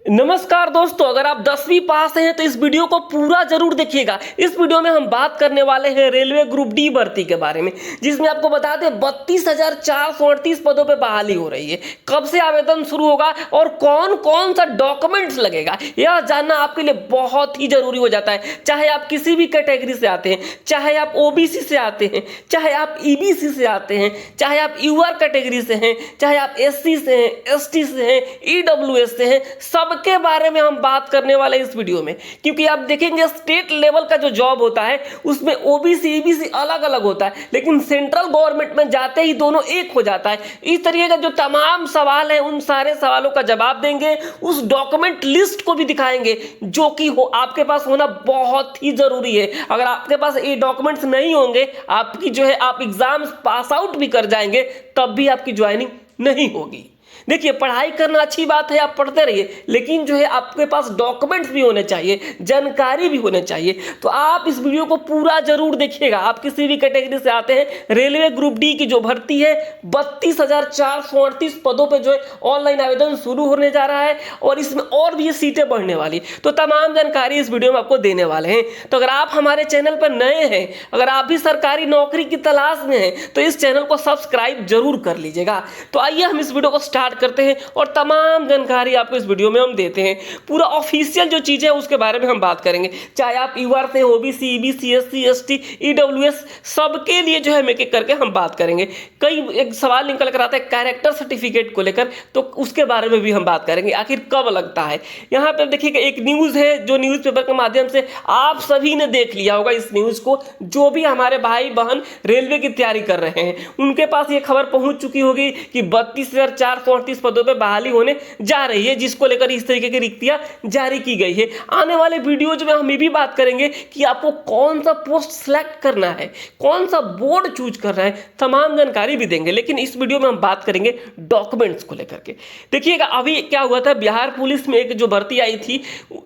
नमस्कार दोस्तों, अगर आप 10वीं पास हैं तो इस वीडियो को पूरा जरूर देखिएगा। इस वीडियो में हम बात करने वाले हैं रेलवे ग्रुप डी भर्ती के बारे में, जिसमें आपको बता दें 32,438 पदों पे बहाली हो रही है। कब से आवेदन शुरू होगा और कौन कौन सा डॉक्यूमेंट्स लगेगा, यह जानना आपके लिए बहुत ही जरूरी हो जाता है। चाहे आप किसी भी कैटेगरी से आते हैं, चाहे आप ओबीसी से आते हैं, चाहे आप ईबीसी से आते हैं, चाहे आप यूआर कैटेगरी से हैं, चाहे आप एससी से हैं, एसटी से हैं, ईडब्ल्यूएस से हैं, सब के बारे में हम बात करने वाले इस वीडियो में। क्योंकि आप देखेंगे स्टेट लेवल का जो जॉब होता है उसमें ओबीसी ईबीसी अलग अलग होता है, लेकिन सेंट्रल गवर्नमेंट में जाते ही दोनों एक हो जाता है। इस तरीके का जो तमाम सवाल है उन सारे सवालों का जवाब देंगे, उस डॉक्यूमेंट लिस्ट को भी दिखाएंगे जो कि आपके पास होना बहुत ही जरूरी है। अगर आपके पास ये डॉक्यूमेंट्स नहीं होंगे, आपकी जो है आप एग्जाम पास आउट भी कर जाएंगे तब भी आपकी ज्वाइनिंग नहीं होगी। देखिए, पढ़ाई करना अच्छी बात है, आप पढ़ते रहिए, लेकिन जो है आपके पास डॉक्यूमेंट्स भी होने चाहिए, जानकारी भी होने चाहिए। तो आप इस वीडियो को पूरा जरूर देखिएगा। आप किसी भी कैटेगरी से आते हैं, रेलवे ग्रुप डी की जो भर्ती है 32,438 पदों पे जो है ऑनलाइन आवेदन शुरू होने जा रहा है और इसमें और भी सीटें बढ़ने वाली, तो तमाम जानकारी इस वीडियो में आपको देने वाले हैं। तो अगर आप हमारे चैनल पर नए हैं, अगर आप भी सरकारी नौकरी की तलाश में हैं, तो इस चैनल को सब्सक्राइब जरूर कर लीजिएगा। तो आइए हम इस वीडियो को स्टार्ट करते हैं और तमाम जानकारी आपको इस वीडियो में हम देते हैं। पूरा ऑफिशियल जो चीजें हैं उसके बारे में हम बात करेंगे, चाहे आप यूआर से, OBC, EBC, SC, ST, EWS, सबके लिए जो है एक एक करके हम बात करेंगे। कई एक सवाल निकल कर आता है कैरेक्टर सर्टिफिकेट को लेकर, तो उसके बारे में भी हम बात करेंगे, आखिर कब लगता है। यहाँ पे देखिएगा एक न्यूज है जो न्यूज़पेपर के माध्यम से आप सभी ने देख लिया होगा। इस न्यूज को जो भी हमारे भाई बहन रेलवे की तैयारी कर रहे हैं उनके पास ये खबर पहुंच चुकी होगी कि 32,438 पदों पे बहाली होने जा रही है, जिसको लेकर इस तरीके की रिक्तियां जारी की गई है। आने वाले वीडियोज में हम ये भी बात करेंगे कि आपको कौन सा पोस्ट सिलेक्ट करना है, कौन सा बोर्ड चूज करना है, तमाम जानकारी भी देंगे। लेकिन इस वीडियो में हम बात करेंगे डॉक्यूमेंट्स को लेकर के। देखिएगा, अभी क्या हुआ था, बिहार पुलिस में एक जो भर्ती आई थी,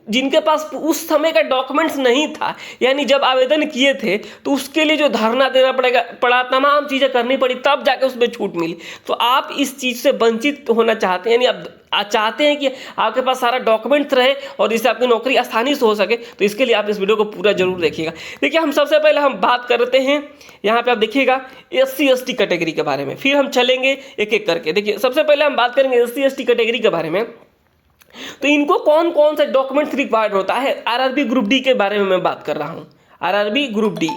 जिनके पास उस समय का डॉक्यूमेंट्स नहीं था, यानी जब आवेदन किए थे तो उसके लिए जो धरना देना पड़ा, तमाम चीजें करनी पड़ी, तब जाके उसमें छूट मिली। तो आप इस चीज से वंचित होना चाहते हैं, यानी आप चाहते हैं कि आपके पास सारा डॉक्यूमेंट्स रहे और इससे आपकी नौकरी आसानी से हो सके, तो इसके लिए आप इस वीडियो को पूरा जरूर देखिएगा। देखिए, हम सबसे पहले हम बात करते हैं, यहाँ पे आप देखिएगा एससी एसटी कैटेगरी के बारे में, फिर हम चलेंगे एक एक करके। देखिए, सबसे पहले हम बात करेंगे एससी एसटी कैटेगरी के बारे में। तो इनको कौन कौन से डॉक्यूमेंट्स रिक्वायर्ड होता है, आरआरबी ग्रुप डी के बारे में मैं बात कर रहा हूँ। आरआरबी ग्रुप डी,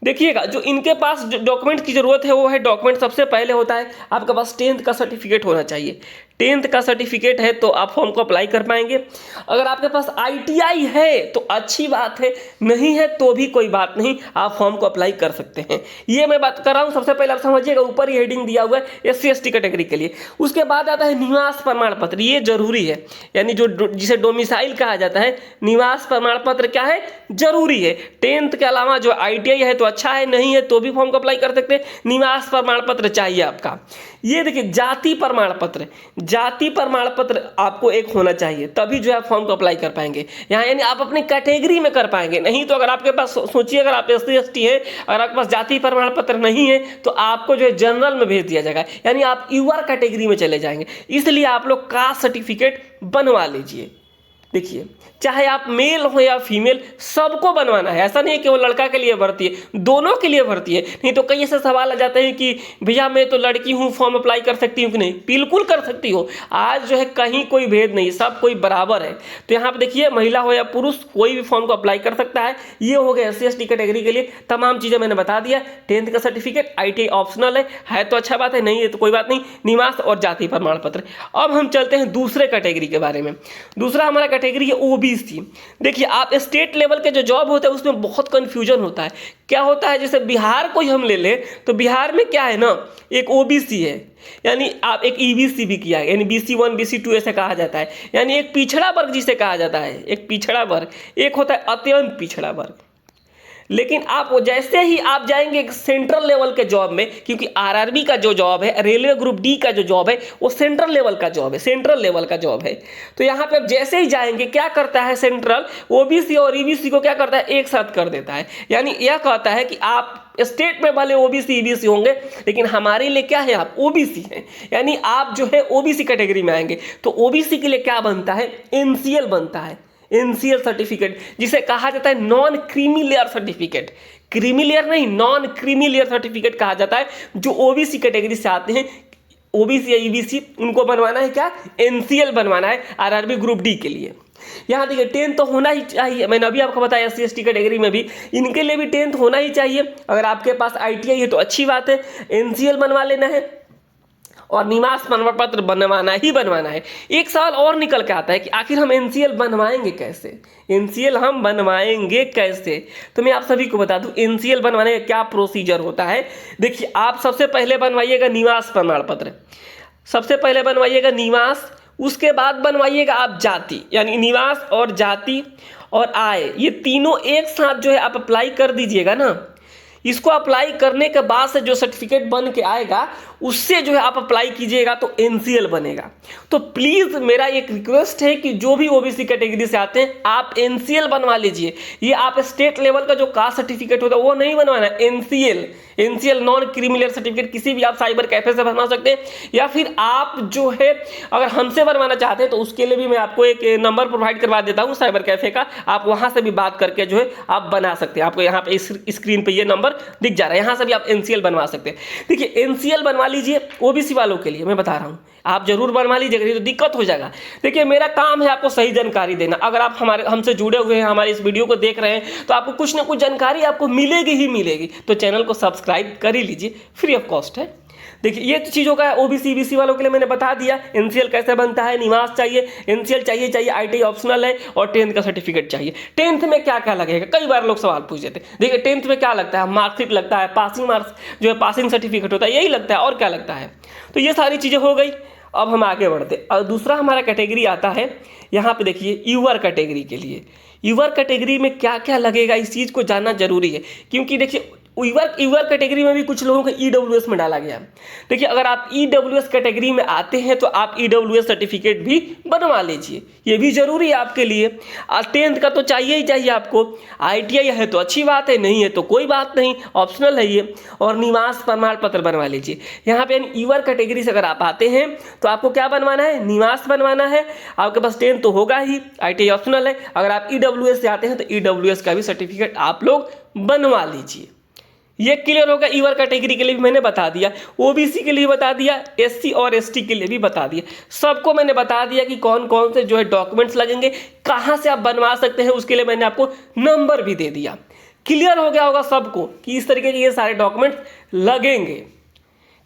देखिएगा, जो इनके पास डॉक्यूमेंट की जरूरत है वो है, डॉक्यूमेंट सबसे पहले होता है आपके पास 10th का सर्टिफिकेट होना चाहिए। 10th का सर्टिफिकेट है तो आप फॉर्म को अप्लाई कर पाएंगे। अगर आपके पास आईटीआई है तो अच्छी बात है, नहीं है तो भी कोई बात नहीं, आप फॉर्म को अप्लाई कर सकते हैं। ये मैं बात कर रहा हूँ, सबसे पहले आप समझिएगा, ऊपर ही हेडिंग दिया हुआ है एससी एसटी कैटेगरी के लिए। उसके बाद आता है निवास प्रमाण पत्र, ये जरूरी है, यानी जो जिसे डोमिसाइल कहा जाता है, निवास प्रमाण पत्र क्या है, जरूरी है। 10th के अलावा जो आईटीआई है तो अच्छा है, नहीं है तो भी फॉर्म को अप्लाई कर सकते हैं। निवास प्रमाण पत्र चाहिए आपका। ये देखिए, जाति प्रमाण पत्र, जाति प्रमाण पत्र आपको एक होना चाहिए, तभी जो है फॉर्म को अप्लाई कर पाएंगे यहाँ, यानी आप अपनी कैटेगरी में कर पाएंगे। नहीं तो अगर आपके पास, सोचिए अगर आप एससी एसटी है, अगर आपके पास जाति प्रमाण पत्र नहीं है तो आपको जो है जनरल में भेज दिया जाएगा, यानी आप यूआर कैटेगरी में चले जाएंगे। इसलिए आप लोग कास्ट सर्टिफिकेट बनवा लीजिए। देखिए, चाहे आप मेल हो या फीमेल, सबको बनवाना है। ऐसा नहीं है कि वो लड़का के लिए भर्ती है, दोनों के लिए भर्ती है। नहीं तो कई ऐसे सवाल आ जाते हैं कि भैया मैं तो लड़की हूँ, फॉर्म अप्लाई कर सकती हूँ कि नहीं। बिल्कुल कर सकती हो, आज जो है कहीं कोई भेद नहीं, सब कोई बराबर है। तो यहाँ पे देखिए, महिला हो या पुरुष, कोई भी फॉर्म को अप्लाई कर सकता है। ये हो गया एससी एसटी कैटेगरी के लिए, तमाम चीज़ें मैंने बता दिया। 10th का सर्टिफिकेट, आईटीआई ऑप्शनल है तो अच्छा बात है, नहीं है तो कोई बात नहीं, निवास और जाति प्रमाण पत्र। अब हम चलते हैं दूसरे कैटेगरी के बारे में। दूसरा हमारा कैटेगरी है ओबीसी। देखिए, आप स्टेट लेवल के जो जॉब होते हैं उसमें बहुत कंफ्यूजन होता है। क्या होता है, जैसे बिहार को ही हम ले लें तो बिहार में क्या है ना, एक ओबीसी है, यानी आप एक ईबीसी भी किया है, यानी BC1 BC2 ऐसे कहा जाता है, यानी एक पिछड़ा वर्ग जिसे कहा जाता है, एक पिछड़ा वर्ग। एक होता है अत्यंत पिछड़ा वर्ग। लेकिन आप जैसे ही आप जाएंगे सेंट्रल लेवल के जॉब में, क्योंकि आरआरबी का जो जॉब है, रेलवे ग्रुप डी का जो जॉब है, वो सेंट्रल लेवल का जॉब है, सेंट्रल लेवल का जॉब है। तो यहाँ पे आप जैसे ही जाएंगे, क्या करता है सेंट्रल, ओबीसी और ईबीसी को क्या करता है, एक साथ कर देता है। यानी यह कहता है कि आप स्टेट में भले ओबीसी ईबीसी होंगे, लेकिन हमारे लिए क्या है, आप ओबीसी हैं। यानी आप जो है ओबीसी कैटेगरी में आएंगे, तो ओबीसी के लिए क्या बनता है, एनसीएल बनता है, एनसीएल सर्टिफिकेट, जिसे कहा जाता है non creamy layer certificate. Creamy layer नहीं, नॉन क्रीमी लेयर सर्टिफिकेट कहा जाता है। जो ओबीसी कैटेगरी से आते हैं, ओबीसी या ईबीसी, उनको बनवाना है क्या, एनसीएल बनवाना है आरआरबी ग्रुप डी के लिए। यहाँ देखिए 10th तो होना ही चाहिए, मैंने अभी आपको बताया एससी एसटी कैटेगरी में भी इनके लिए भी 10th होना ही चाहिए। अगर आपके पास आईटीआई है तो अच्छी बात है, एनसीएल बनवा लेना है और निवास प्रमाण पत्र बनवाना ही बनवाना है। एक सवाल और निकल के आता है कि आखिर हम एनसीएल बनवाएंगे कैसे, एनसीएल हम बनवाएंगे कैसे। तो मैं आप सभी को बता दूं एनसीएल बनवाने का क्या प्रोसीजर होता है। देखिए, आप सबसे पहले बनवाइएगा निवास प्रमाण पत्र, सबसे पहले बनवाइएगा निवास, उसके बाद बनवाइएगा आप जाति, यानी निवास और जाति और आय, ये तीनों एक साथ जो है आप अप्लाई कर दीजिएगा ना। इसको अप्लाई करने के बाद से जो सर्टिफिकेट बन के आएगा, उससे जो है आप अप्लाई कीजिएगा तो एनसीएल बनेगा। तो प्लीज़ मेरा एक रिक्वेस्ट है कि जो भी ओबीसी कैटेगरी से आते हैं, आप एनसीएल बनवा लीजिए। ये आप स्टेट लेवल का जो कास्ट सर्टिफिकेट होता है वो नहीं बनवाना, NCL, NCL non criminal certificate किसी भी आप साइबर कैफे से बनवा सकते हैं, या फिर आप जो है अगर हमसे बनवाना चाहते हैं तो उसके लिए भी मैं आपको एक नंबर प्रोवाइड करवा देता हूँ साइबर कैफे का, आप वहाँ से भी बात करके जो है आप बना सकते हैं। आपको यहाँ पे स्क्रीन पे ये नंबर दिख जा रहा है, यहाँ से भी आप एनसीएल बनवा सकते हैं। देखिए, एनसीएल बनवा लीजिए ओबीसी वालों के लिए, मैं बता रहा हूँ, आप जरूर बनवा लीजिएगा, नहीं तो दिक्कत हो जाएगा। देखिए, मेरा काम है आपको सही जानकारी देना। अगर आप हमसे जुड़े हुए हैं, हमारे इस वीडियो को देख रहे हैं, तो आपको कुछ ना कुछ जानकारी आपको मिलेगी ही मिलेगी। तो चैनल को सब्सक्राइब कर ही लीजिए, फ्री ऑफ कॉस्ट है। देखिए, ये चीज़ों का ओबीसी ईबीसी वालों के लिए मैंने बता दिया, एनसीएल कैसे बनता है, निवास चाहिए, एनसीएल चाहिए, आईटीआई ऑप्शनल है और 10th का सर्टिफिकेट चाहिए। 10th में क्या क्या लगेगा, कई बार लोग सवाल पूछ देते हैं। देखिए, 10th में क्या लगता है, मार्कशीट लगता है, पासिंग मार्क्स जो है पासिंग सर्टिफिकेट होता है, यही लगता है, और क्या लगता है। तो ये सारी चीज़ें हो गई। अब हम आगे बढ़ते, और दूसरा हमारा कैटेगरी आता है, यहाँ पे देखिए यूआर कैटेगरी के लिए। यूआर कैटेगरी में क्या क्या लगेगा, इस चीज़ को जानना जरूरी है, क्योंकि देखिए यूआर कैटेगरी में भी कुछ लोगों को ईडब्ल्यूएस में डाला गया। देखिए, अगर आप ईडब्ल्यूएस कैटेगरी में आते हैं तो आप ईडब्ल्यूएस सर्टिफिकेट भी बनवा लीजिए, ये भी जरूरी है आपके लिए। 10th का तो चाहिए ही चाहिए आपको, आईटीआई है तो अच्छी बात है, नहीं है तो कोई बात नहीं, ऑप्शनल है ये। और निवास प्रमाण पत्र बनवा लीजिए। यहाँ पे यूआर कैटेगरी से अगर आप आते हैं तो आपको क्या बनवाना है, निवास बनवाना है। आपके पास 10th तो होगा ही, आईटीआई ऑप्शनल है। अगर आप ईडब्ल्यूएस से आते हैं तो ईडब्ल्यूएस का भी सर्टिफिकेट आप लोग बनवा लीजिए। ये क्लियर होगा। ईआर कैटेगरी के लिए भी मैंने बता दिया, ओबीसी के लिए बता दिया, एससी और एसटी के लिए भी बता दिया। सबको मैंने बता दिया कि कौन कौन से जो है डॉक्यूमेंट्स लगेंगे, कहाँ से आप बनवा सकते हैं, उसके लिए मैंने आपको नंबर भी दे दिया। क्लियर हो गया होगा सबको कि इस तरीके के ये सारे डॉक्यूमेंट्स लगेंगे।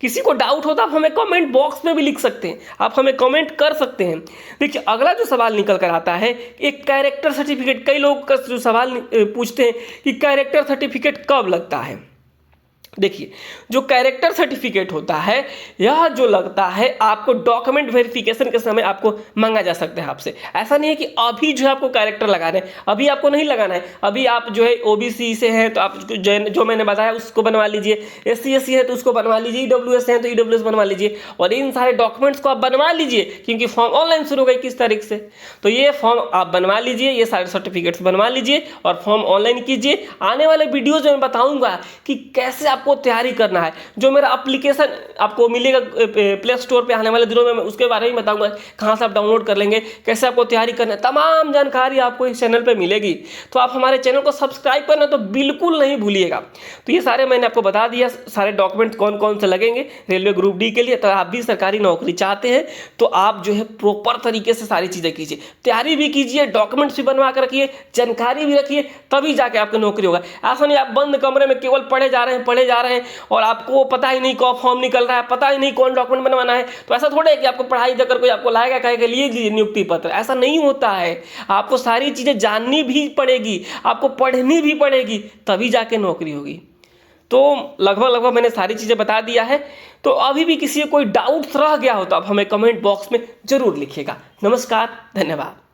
किसी को डाउट होता आप हमें कमेंट बॉक्स में भी लिख सकते हैं, आप हमें कमेंट कर सकते हैं। देखिए, अगला जो सवाल निकल कर आता है, एक कैरेक्टर सर्टिफिकेट। कई लोग का जो सवाल पूछते हैं कि कैरेक्टर सर्टिफिकेट कब लगता है। देखिए, जो कैरेक्टर सर्टिफिकेट होता है, यह जो लगता है आपको डॉक्यूमेंट वेरिफिकेशन के समय आपको मांगा जा सकता है आपसे। ऐसा नहीं है कि अभी जो है आपको कैरेक्टर लगाना है, अभी आपको नहीं लगाना है। अभी आप जो है ओबीसी से हैं तो आप जो मैंने बताया उसको बनवा लीजिए, एससी एससी है तो उसको बनवा लीजिए, ईडब्ल्यूएस है तो ईडब्ल्यूएस बनवा लीजिए, और इन सारे डॉक्यूमेंट्स को आप बनवा लीजिए, क्योंकि फॉर्म ऑनलाइन शुरू हो गई 21 तारीख से। तो ये फॉर्म आप बनवा लीजिए, ये सारे सर्टिफिकेट्स बनवा लीजिए और फॉर्म ऑनलाइन कीजिए। आने वाले वीडियोज में बताऊंगा कि कैसे आपको तैयारी करना है। जो मेरा एप्लीकेशन आपको मिलेगा प्ले स्टोर पे आने वाले दिनों में, मैं उसके बारे में बताऊंगा, कहां से आप डाउनलोड कर लेंगे, कैसे आपको तैयारी करना है, तमाम जानकारी आपको इस चैनल पे मिलेगी। तो आप हमारे चैनल को सब्सक्राइब करना तो बिल्कुल नहीं भूलिएगा। तो ये सारे मैंने आपको बता दिया, सारे डॉक्यूमेंट कौन कौन से लगेंगे रेलवे ग्रुप डी के लिए। तो आप भी सरकारी नौकरी चाहते हैं तो आप जो है प्रॉपर तरीके से सारी चीजें कीजिए, तैयारी भी कीजिए, डॉक्यूमेंट्स भी बनवा कर रखिए, जानकारी भी रखिए, तभी जाके आपकी नौकरी होगा। ऐसा नहीं आप बंद कमरे में केवल पढ़े जा रहे हैं और आपको पता ही नहीं कौन फॉर्म निकल रहा है, पता ही नहीं कौन डॉक्यूमेंट बनवाना है। तो ऐसा थोड़ा है कि आपको पढ़ाई देकर कोई आपको लाएगा कहेगा लीजिए नियुक्ति पत्र, ऐसा नहीं होता है। आपको सारी चीजें जाननी भी पड़ेगी, आपको पढ़नी भी पड़ेगी, तभी जाके नौकरी होगी। तो लगभग मैंने सारी चीजें बता दिया है। तो अभी भी किसी को कोई डाउट्स रह गया हो तो आप हमें कमेंट बॉक्स में जरूर लिखिएगा। नमस्कार, धन्यवाद।